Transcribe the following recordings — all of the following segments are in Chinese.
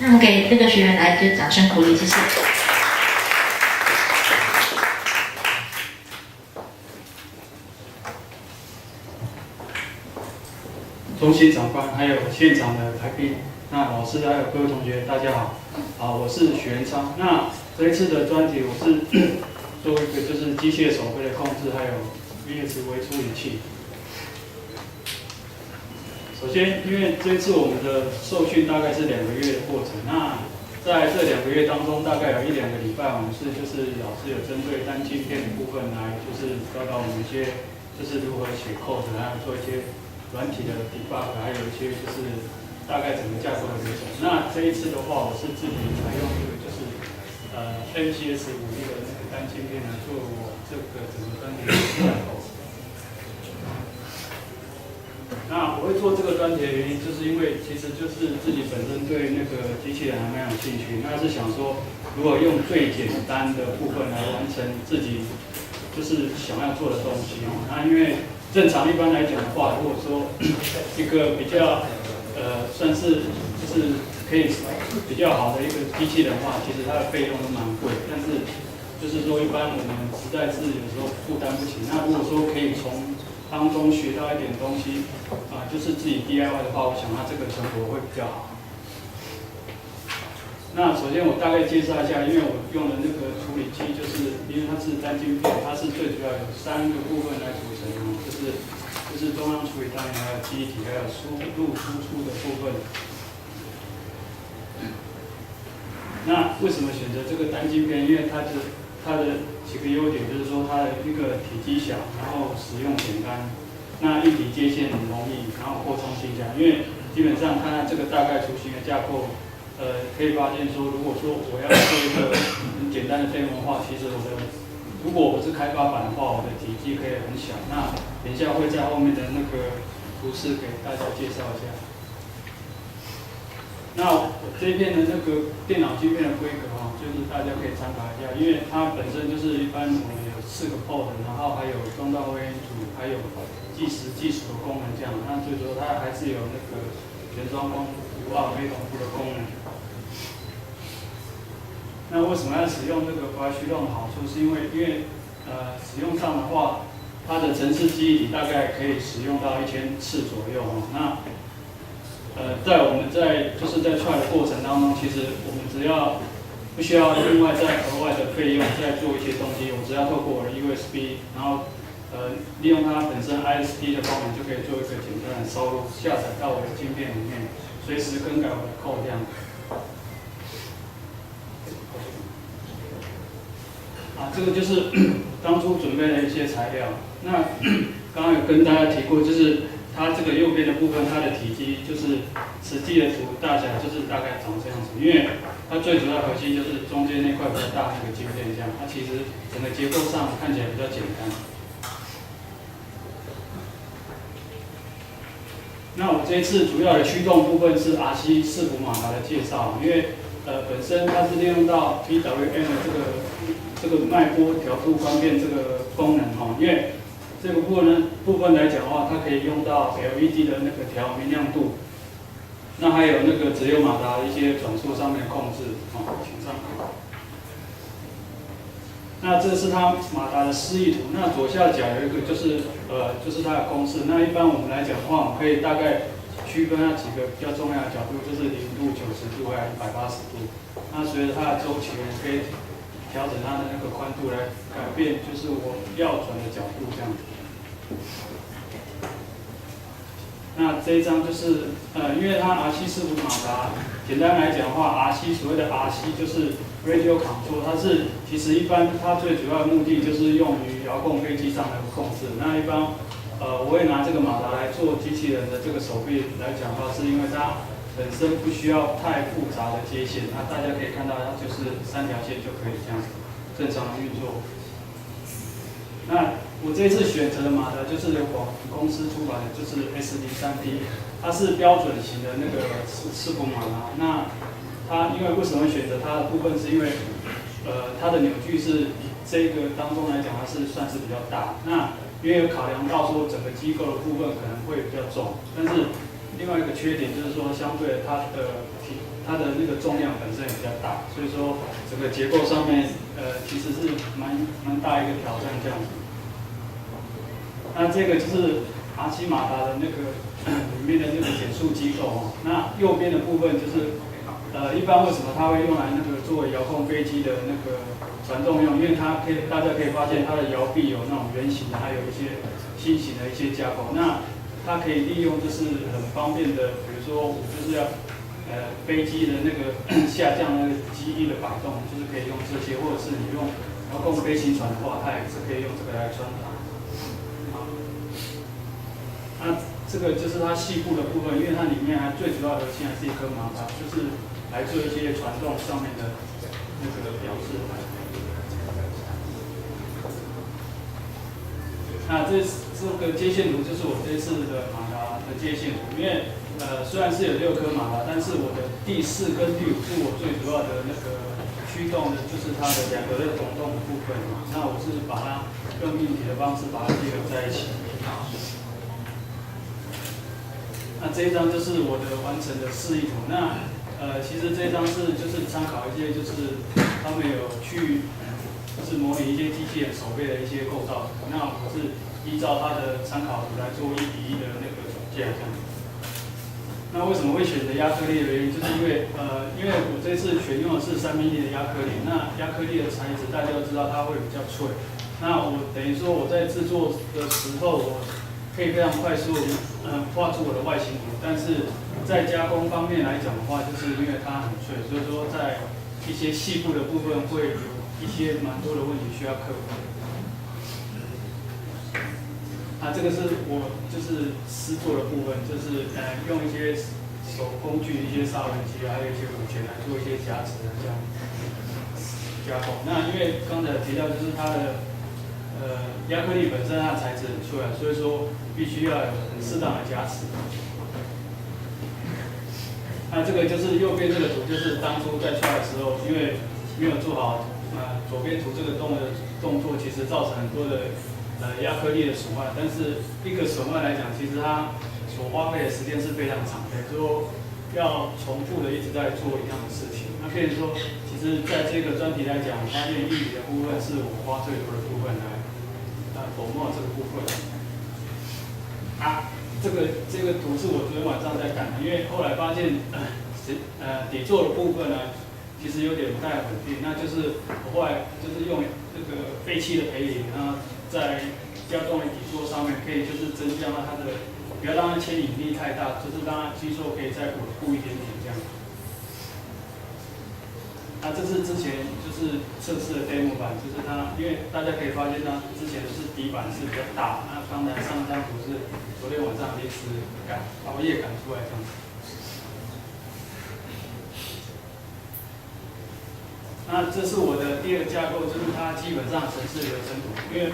那我们给这个学员来一个掌声鼓励，谢谢。中心长官，还有现场的来宾，那老师还有各位同学，大家好。好，我是许元昌。那这一次的专题，我是做一个就是机械手背的控制，还有 VS 微处理器。首先，因为这一次我们的受训大概是2个月的过程，那在这2个月当中，大概有1、2个礼拜，我们就是老师有针对单晶片的部分来，就是教导我们一些就是如何写 code， 还有做一些软体的 debug， 还有一些就是大概整个架构的流程。那这一次的话，我是自己采用一个就是MCS 5的那个单晶片来做我这个整个专题的架构。那我会做这个专题的原因，就是因为其实就是自己本身对那个机器人还蛮有兴趣，那是想说如果用最简单的部分来完成自己就是想要做的东西哦。那因为正常一般来讲的话，如果说一个比较算是就是可以比较好的一个机器人的话，其实它的费用都蛮贵，但是就是说一般我们实在是有时候负担不起。那如果说可以从当中学到一点东西就是自己 DIY 的话，我想它这个成果会比较好。那首先我大概介绍一下，因为我用的那个处理器，就是因为它是单晶片，它是最主要有3个部分来组成的，就是中央处理单元，还有记忆体，还有输入输出的部分。那为什么选择这个单晶片？因为它的几个优点，就是说它的一个体积小，然后使用简单，那一体接线很容易，然后扩充性强。因为基本上看它这个大概雏形的架构，可以发现说，如果说我要做一个很简单的demo的话，其实如果我是开发版的话，我的体积可以很小。那等一下会在后面的那个图示给大家介绍一下。那我这边的那个电脑晶片的规格就是大家可以参考一下，因为它本身就是一般我们有4个 port， 然后还有中道微组，还有计时的功能这样。那最主要它还是有那个全双光UART同步的功能。那为什么要使用这个 Flash ROM 的好处，是因为使用上的话，它的程式记忆体大概可以使用到1000次左右那在我们在 try 的过程当中，其实我们只要不需要另外再额外的费用再做一些东西，我只要透过我的 USB， 然后利用它本身 ISP 的功能，就可以做一个简单的收录，下载到我的晶片里面，随时更改我的 code 这样。这个就是当初准备的一些材料。那刚刚有跟大家提过，就是它这个右边的部分，它的体积就是实际的图大小就是大概长这样子。因为它最主要核心就是中间那块比较大那个晶片这样，它其实整个结构上看起来比较简单。那我这一次主要的驱动部分是 RC 伺服马达的介绍，因为本身它是利用到 PWM 的这个脉波调度关变这个功能因为这个部分来讲的话，它可以用到 LED 的那个调明亮度，那还有那个直流马达的一些转速上面的控制请上。那这是它马达的示意图，那左下角有一个就是它的公式。那一般我们来讲的话，我们可以大概区分那几个比较重要的角度，就是0度、90度还有180度。那随着它的周期，我们可以调整它的那个宽度来改变，就是我要转的角度这样子。那这一张就是因为它 RC 伺服马达，简单来讲的话 ，RC 所谓的 RC 就是 Radio Control， 它是其实一般它最主要的目的就是用于遥控飞机上的控制。那一般我会拿这个马达来做机器人的这个手臂来讲的话，是因为它本身不需要太复杂的接线，那大家可以看到它就是3条线就可以这样正常的运作。那我这一次选择的马达就是由广公司出版的，就是 SD3P， 它是标准型的那个伺服马达。那它因为为什么会选择它的部分，是因为它的扭矩是这个当中来讲，它是算是比较大。那因为有考量到说整个机构的部分可能会比较重，但是另外一个缺点就是说，相对它它的那个重量本身也比较大，所以说整个结构上面其实是蛮大一个挑战这样子。那这个就是R7马达的那个里面的那个减速机构哦。那右边的部分就是一般为什么它会用来那个作为遥控飞机的那个传动用？因为它大家可以发现它的摇臂有那种圆形的，还有一些心形的一些架构。那它可以利用就是很方便的，比如说我就是要飞机的那个下降那个机翼的摆动，就是可以用这些，或者是你用遥控飞行船的话，它也是可以用这个来传达。那这个就是它细部的部分，因为它里面还最主要核心还是一颗马达，就是来做一些传动上面的那个表示。那这个接线图就是我这次的马达的接线图，因为虽然是有6颗马达，但是我的第4跟第5是我最主要的那个驱动的，就是它的2个的总动的部分。那我是把它用硬体的方式把它结合在一起。那这一张就是我的完成的示意图。那其实这一张就是参考一些就是他们有去就是模拟一些机器人手背的一些构造图。那我是依照它的参考图来做1:1的那个组件这样。那为什么会选择亚克力的原因，就是因为我这次选用的是3mm的亚克力。那亚克力的材质大家都知道它会比较脆。那我等于说我在制作的时候，我可以非常快速画出我的外形图，但是在加工方面来讲的话，就是因为它很脆，所以说在一些细部的部分会有一些蛮多的问题需要克服。这个是我就是施作的部分，就是用一些手工具、一些砂轮机，还有一些骨钳来做一些夹齿的这样加工。那因为刚才提到就是它的亚克力本身它的材质很脆，所以说必须要有很适当的夹齿。那这个就是右边这个图，就是当初在出来的时候，因为没有做好左边图这个动作，其实造成很多的亚克力的损坏。但是一个损坏来讲，其实它所花费的时间是非常长的，说要重复的一直在做一样的事情。那可以说，其实在这个专题来讲，我发现硬体的部分是我花最多的部分来琢磨这个部分。这个图是我昨天晚上在赶的，因为后来发现底座的部分呢，其实有点不太稳定。那就是我后来就是用这个废弃的培林，然后在加重的底座上面，可以就是增加它的，不要让它牵引力太大，就是让它基座可以再稳固一点点这样。这是之前就是测试的 demo 版，就是它，因为大家可以发现它之前是底板是比较大，那刚才上张图是昨天晚上临时熬夜赶出来这样子。那这是我的第2个架构，就是它基本上程式流程图，因为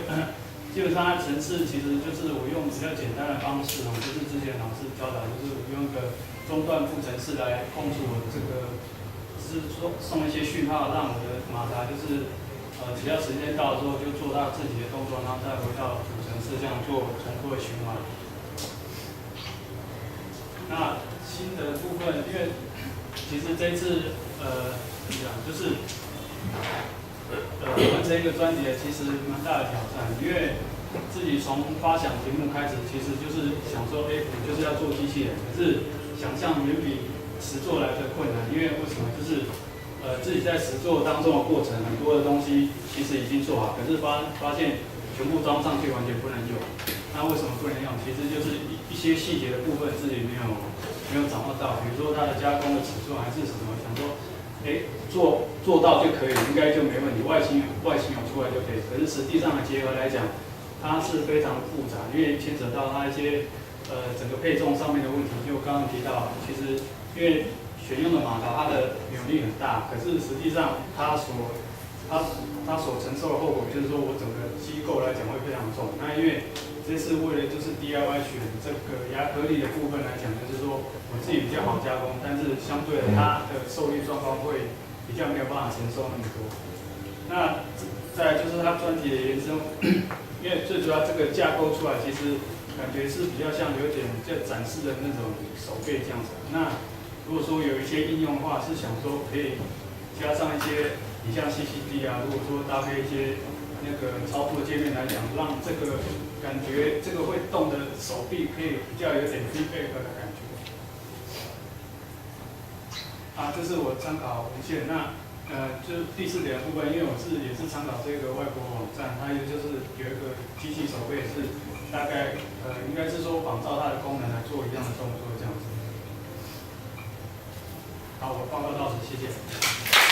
基本上它程式其实就是我用比较简单的方式就是之前老师教导，就是我用一个中段副程式来控制我的这个。是送一些讯号，让我的马达就是只要时间到了之后就做它自己的动作，然后再回到主程式这样做重复的循环。那新的部分，因为其实这一次怎么讲，就是完成一个专辑其实蛮大的挑战，因为自己从发想题目开始，其实就是想说，我就是要做机器人，可是想象远比实作来的困难，因为为什么？就是自己在实作当中的过程，很多的东西其实已经做好，可是发现全部装上去完全不能用。那为什么不能用？其实就是一些细节的部分自己没有掌握到，比如说它的加工的尺寸还是什么，想说做到就可以，应该就没问题，外形有出来就可以。可是实际上的结合来讲，它是非常复杂，因为牵扯到它一些整个配重上面的问题。就刚刚提到，其实因为选用的马达它的扭力很大，可是实际上它所承受的后果就是说我整个机构来讲会非常重。那因为这次为了就是 DIY 选这个亚克力的部分来讲，就是说我自己比较好加工，但是相对的它的受力状况会比较没有办法承受那么多。那再来就是它专题的延伸，因为最主要这个架构出来，其实感觉是比较像有点在展示的那种手背这样子。那如果说有一些应用的话，是想说可以加上一些，你像 CCD 啊，如果说搭配一些那个操作界面来讲，让这个感觉这个会动的手臂可以比较有点 feedback 的感觉。这是我参考文献。那就是第4点的部分，因为我也是参考这个外国网站，它就是有一个机器手背是大概应该是说仿照它的功能来做一样的动作这样子。好，我报告到此，谢谢。